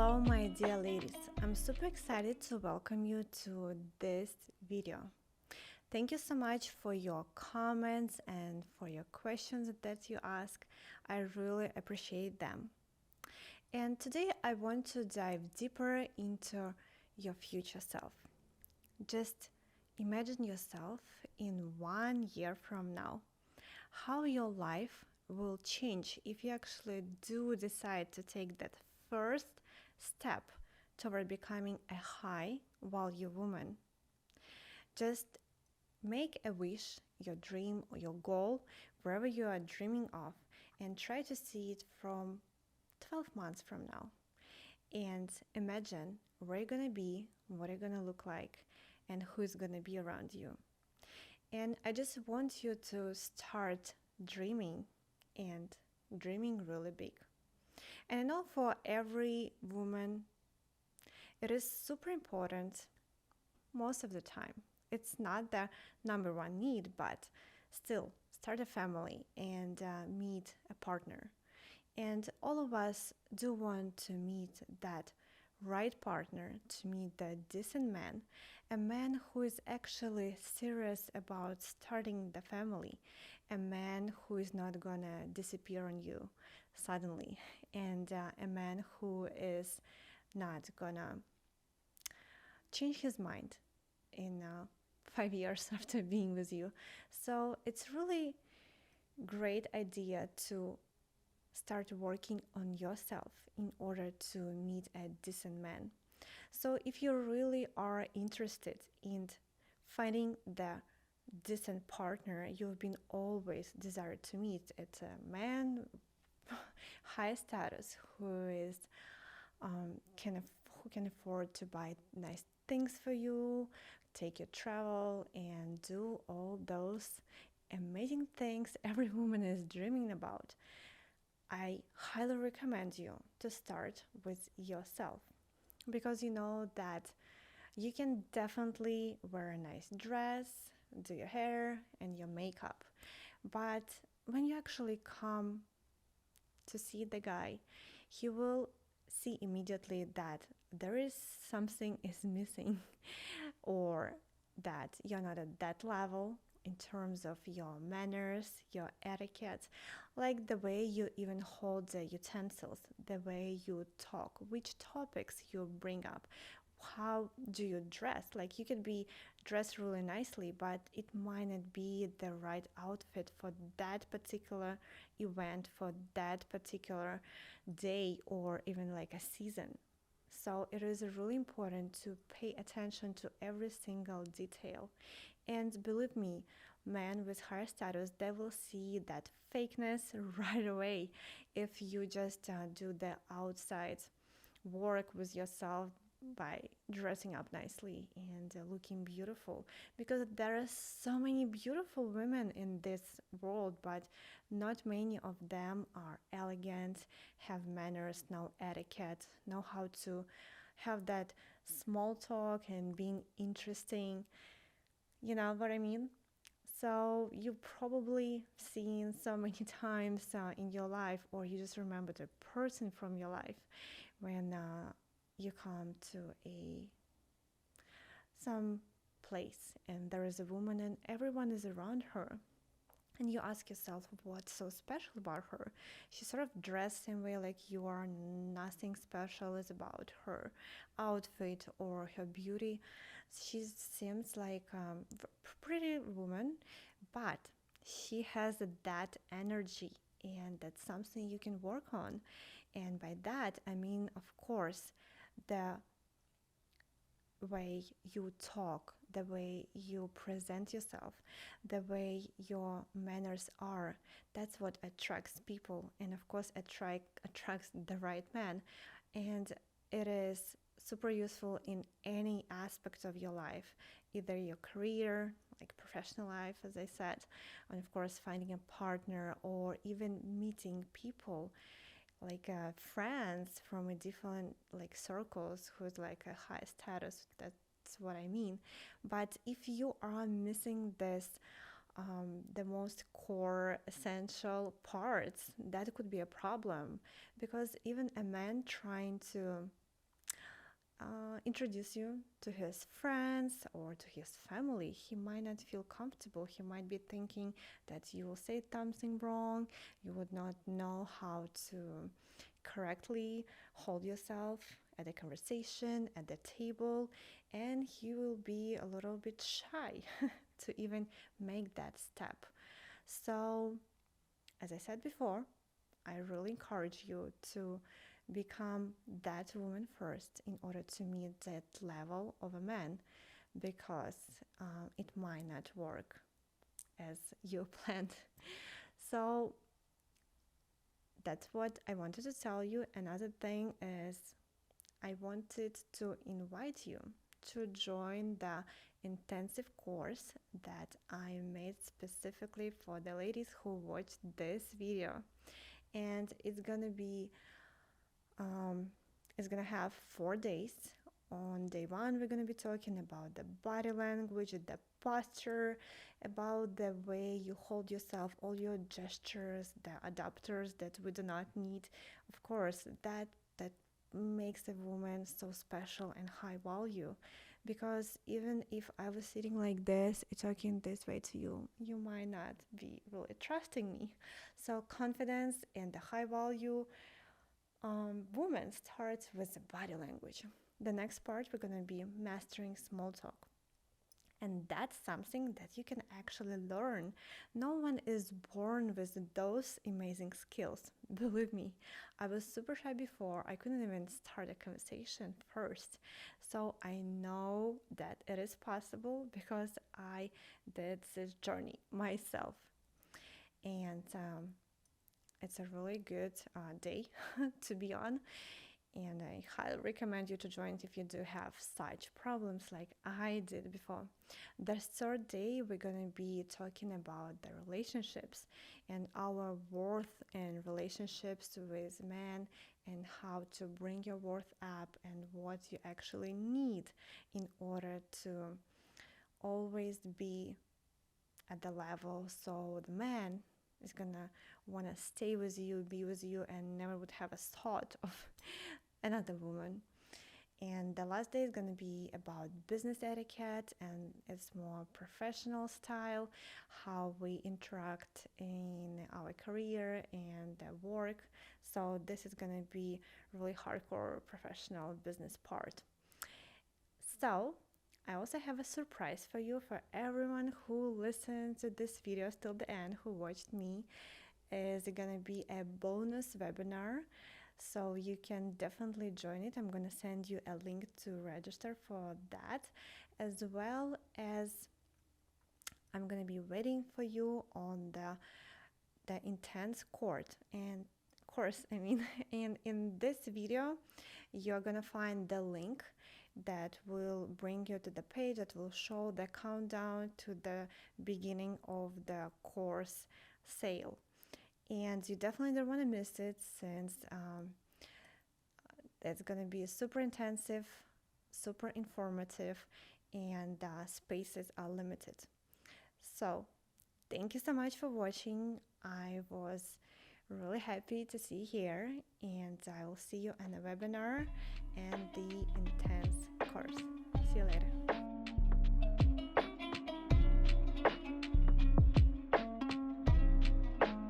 Hello, my dear ladies. I'm super excited to welcome you to this video. Thank you so much for your comments and for your questions that you ask. I really appreciate them. And today I want to dive deeper into your future self. Just imagine yourself in 1 year from now, how your life will change if you actually do decide to take that first step toward becoming a high value woman. Just make a wish, your dream, or your goal, wherever you are dreaming of, and try to see it from 12 months from now. And imagine where you're gonna be, what you're gonna look like, and who's gonna be around you. And I just want you to start dreaming and dreaming really big. And I know for every woman, it is super important most of the time. It's not the number one need, but still, start a family and meet a partner. And all of us do want to meet that right partner, to meet the decent man, a man who is actually serious about starting the family, a man who is not gonna disappear on you suddenly, and a man who is not gonna change his mind in 5 years after being with you. So it's really great idea to start working on yourself in order to meet a decent man. So if you really are interested in finding the decent partner you've been always desired to meet, it's a man high status who is who can afford to buy nice things for you, take you travel, and do all those amazing things every woman is dreaming about. I highly recommend you to start with yourself because you know that you can definitely wear a nice dress, do your hair and your makeup. But when you actually come to see the guy, he will see immediately that there is something is missing or that you're not at that level in terms of your manners, your etiquette, like the way you even hold the utensils, the way you talk, which topics you bring up, how do you dress. Like you could be dressed really nicely, but it might not be the right outfit for that particular event, for that particular day, or even like a season. So it is really important to pay attention to every single detail. And believe me, men with higher status, they will see that fakeness right away if you just do the outside work with yourself by dressing up nicely and looking beautiful, because there are so many beautiful women in this world, but not many of them are elegant, have manners, know etiquette, know how to have that small talk and being interesting. You know what I mean? So you probably seen so many times in your life, or you just remember the person from your life when you come to a some place and there is a woman and everyone is around her, and you ask yourself what's so special about her. She sort of dressed same way like you are. Nothing special is about her outfit or her beauty. She seems like a pretty woman, but she has that energy, and that's something you can work on. And by that I mean, of course, the way you talk, the way you present yourself, the way your manners are. That's what attracts people, and of course, attracts the right man. And it is super useful in any aspect of your life, either your career, like professional life, as I said, and of course, finding a partner, or even meeting people like friends from a different like circles who's like a high status. That's what I mean. But if you are missing this, the most core essential parts, that could be a problem, because even a man trying to introduce you to his friends or to his family. He might not feel comfortable. He might be thinking that you will say something wrong. You would not know how to correctly hold yourself at a conversation, at the table, and he will be a little bit shy to even make that step. So, as I said before, I really encourage you to become that woman first in order to meet that level of a man, because it might not work as you planned. So that's what I wanted to tell you. Another thing is, I wanted to invite you to join the intensive course that I made specifically for the ladies who watched this video. And um, it's gonna have 4 days. On day one, we're gonna be talking about the body language, the posture, about the way you hold yourself, all your gestures, the adapters that we do not need. Of course, that makes a woman so special and high value. Because even if I was sitting like this, talking this way to you, you might not be really trusting me. So confidence and the high value woman starts with the body language. The next part, we're going to be mastering small talk. And that's something that you can actually learn. No one is born with those amazing skills. Believe me, I was super shy before. I couldn't even start a conversation first. So I know that it is possible because I did this journey myself. And it's a really good day to be on, and I highly recommend you to join if you do have such problems like I did before. The third day, we're gonna be talking about the relationships and our worth and relationships with men, and how to bring your worth up and what you actually need in order to always be at the level so the man is gonna want to stay with you, be with you, and never would have a thought of another woman. And the last day is going to be about business etiquette, and it's more professional style, how we interact in our career and work. So this is going to be really hardcore professional business part. So I also have a surprise for you, for everyone who listened to this video till the end, who watched me. Is gonna be a bonus webinar, so you can definitely join it. I'm gonna send you a link to register for that, as well as I'm gonna be waiting for you on the intense course, I mean. And in this video you're gonna find the link that will bring you to the page that will show the countdown to the beginning of the course sale. And you definitely don't want to miss it, since it's going to be super intensive, super informative, and spaces are limited. So thank you so much for watching. I was really happy to see you here, and I will see you on the webinar and the intense course. See you later.